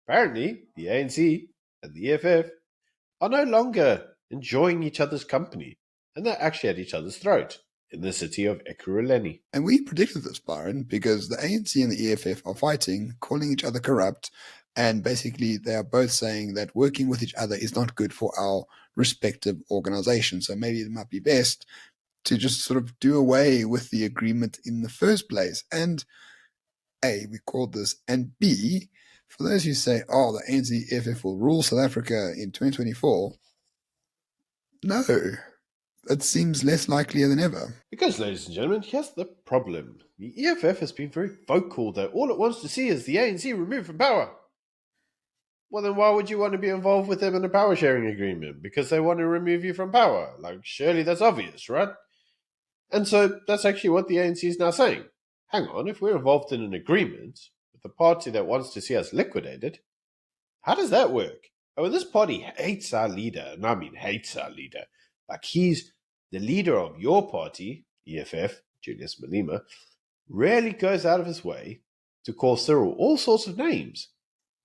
Apparently, the ANC and the EFF are no longer enjoying each other's company, and they're actually at each other's throat in the city of Ekurhuleni. And we predicted this, Byron, because the ANC and the EFF are fighting, calling each other corrupt, and basically they are both saying that working with each other is not good for our respective organizations. So maybe it might be best to just sort of do away with the agreement in the first place. And A, we called this, and B, for those who say, oh, the ANC EFF will rule South Africa in 2024, no, it seems less likelier than ever. Because, ladies and gentlemen, here's the problem. The EFF has been very vocal that all it wants to see is the ANC removed from power. Well, then why would you want to be involved with them in a power sharing agreement? Because they want to remove you from power. Like, surely that's obvious, right? And so that's actually what the ANC is now saying. Hang on, if we're involved in an agreement with the party that wants to see us liquidated, how does that work? I mean, this party hates our leader, and I mean hates our leader. Like, he's the leader of your party, EFF, Julius Malema, rarely goes out of his way to call Cyril all sorts of names.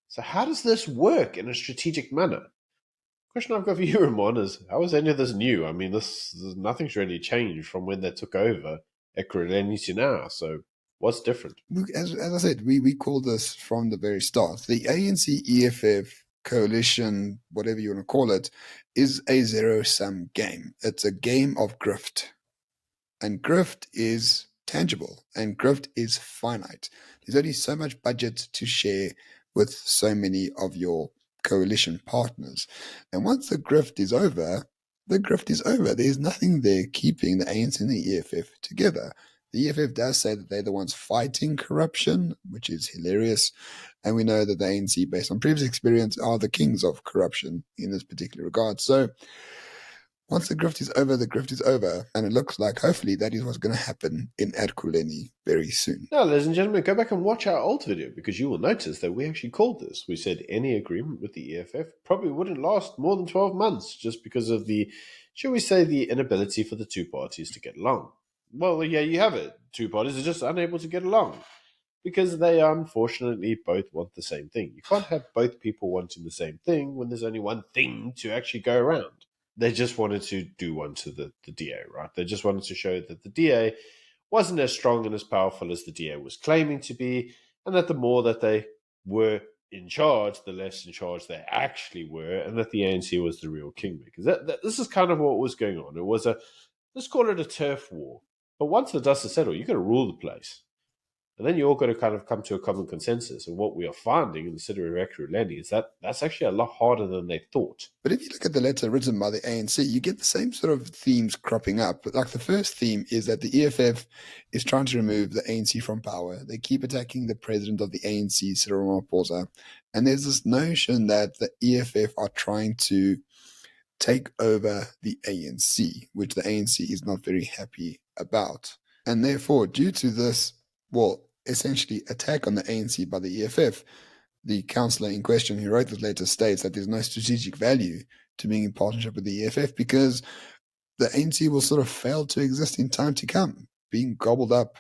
So how does this work in a strategic manner? Question I've got for you, Ramon, is how is any of this new? I mean, nothing's really changed from when they took over Ekurhuleni to now. So what's different? As I said, we called this from the very start. The ANC EFF coalition, whatever you want to call it, is a zero-sum game. It's a game of grift. And grift is tangible, and grift is finite. There's only so much budget to share with so many of your coalition partners. And once the grift is over, the grift is over. There's nothing there keeping the ANC and the EFF together. The EFF does say that they're the ones fighting corruption, which is hilarious. And we know that the ANC, based on previous experience, are the kings of corruption in this particular regard. So once the grift is over, the grift is over. And it looks like, hopefully, that is what's going to happen in Ekurhuleni very soon. Now, ladies and gentlemen, go back and watch our old video because you will notice that we actually called this. We said any agreement with the EFF probably wouldn't last more than 12 months just because of the, shall we say, the inability for the two parties to get along. Well, yeah, you have it. Two parties are just unable to get along because they unfortunately both want the same thing. You can't have both people wanting the same thing when there's only one thing to actually go around. They just wanted to do one to the DA, right? They just wanted to show that the DA wasn't as strong and as powerful as the DA was claiming to be, and that the more that they were in charge, the less in charge they actually were, and that the ANC was the real kingmakers. This is kind of what was going on. It was let's call it a turf war. But once the dust is settled, you've got to rule the place. And then you all got to kind of come to a common consensus. And what we are finding in the city of Ekurhuleni is that that's actually a lot harder than they thought. But if you look at the letter written by the ANC, you get the same sort of themes cropping up. Like the first theme is that the EFF is trying to remove the ANC from power. They keep attacking the president of the ANC, Cyril Ramaphosa. And there's this notion that the EFF are trying to take over the ANC, which the ANC is not very happy about. And therefore, due to this, well, essentially attack on the ANC by the EFF, the councillor in question who wrote this letter states that there's no strategic value to being in partnership with the EFF because the ANC will sort of fail to exist in time to come, being gobbled up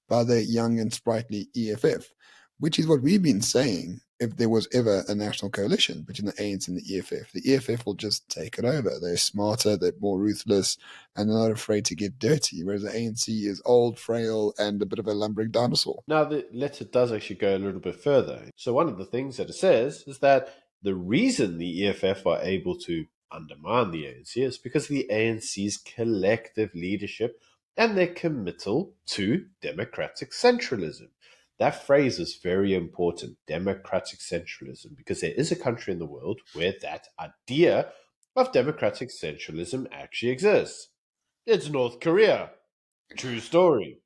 by the young and sprightly EFF, which is what we've been saying if there was ever a national coalition between the ANC and the EFF. The EFF will just take it over. They're smarter, they're more ruthless, and they're not afraid to get dirty, whereas the ANC is old, frail, and a bit of a lumbering dinosaur. Now, the letter does actually go a little bit further. So one of the things that it says is that the reason the EFF are able to undermine the ANC is because of the ANC's collective leadership and their committal to democratic centralism. That phrase is very important, democratic centralism, because there is a country in the world where that idea of democratic centralism actually exists. It's North Korea. True story.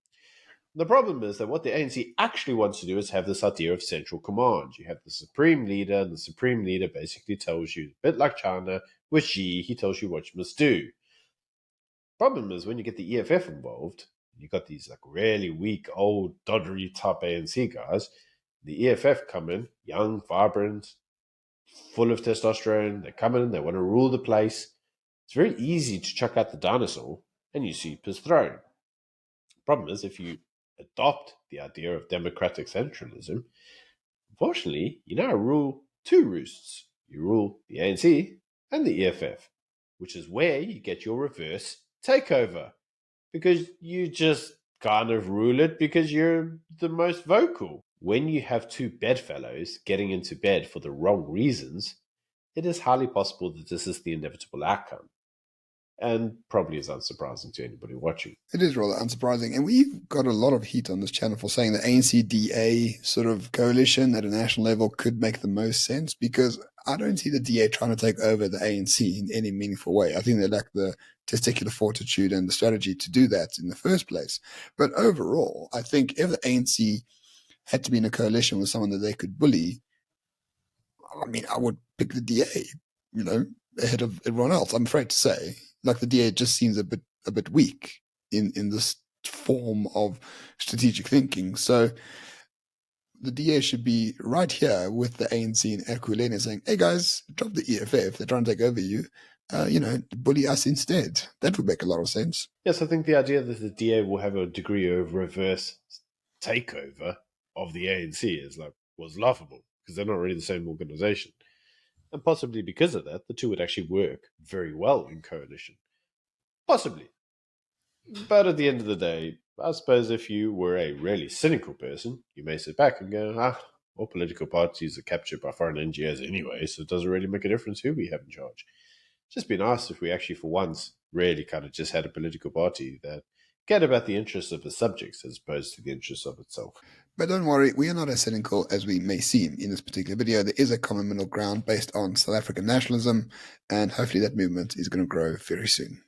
The problem is that what the ANC actually wants to do is have this idea of central command. You have the supreme leader, and the supreme leader basically tells you, a bit like China with Xi, he tells you what you must do. Problem is when you get the EFF involved, you got these like really weak, old, doddery type ANC guys. The EFF come in, young, vibrant, full of testosterone. They come in, they want to rule the place. It's very easy to chuck out the dinosaur and usurp his throne. Problem is, if you adopt the idea of democratic centralism, unfortunately, you now rule two roosts. You rule the ANC and the EFF, which is where you get your reverse takeover. Because you just kind of rule it because you're the most vocal. When you have two bedfellows getting into bed for the wrong reasons, it is highly possible that this is the inevitable outcome, and probably is unsurprising to anybody watching. It is rather unsurprising. And we've got a lot of heat on this channel for saying the ANC-DA sort of coalition at a national level could make the most sense, because I don't see the DA trying to take over the ANC in any meaningful way. I think they lack the testicular fortitude and the strategy to do that in the first place. But overall, I think if the ANC had to be in a coalition with someone that they could bully, I mean, I would pick the DA, ahead of everyone else. I'm afraid to say, like, the DA just seems a bit weak in this form of strategic thinking. So the DA should be right here with the ANC and Equilenia saying, "Hey guys, drop the EFF. They're trying to take over you. Bully us instead." That would make a lot of sense. Yes, I think the idea that the DA will have a degree of reverse takeover of the ANC was laughable, because they're not really the same organization. And possibly because of that, the two would actually work very well in coalition. Possibly. But at the end of the day, I suppose if you were a really cynical person, you may sit back and go, all political parties are captured by foreign NGOs anyway, so it doesn't really make a difference who we have in charge. It'd just be nice if we actually, for once, really kind of just had a political party that cared about the interests of the subjects as opposed to the interests of itself. But don't worry, we are not as cynical as we may seem in this particular video. There is a common middle ground based on South African nationalism, and hopefully that movement is going to grow very soon.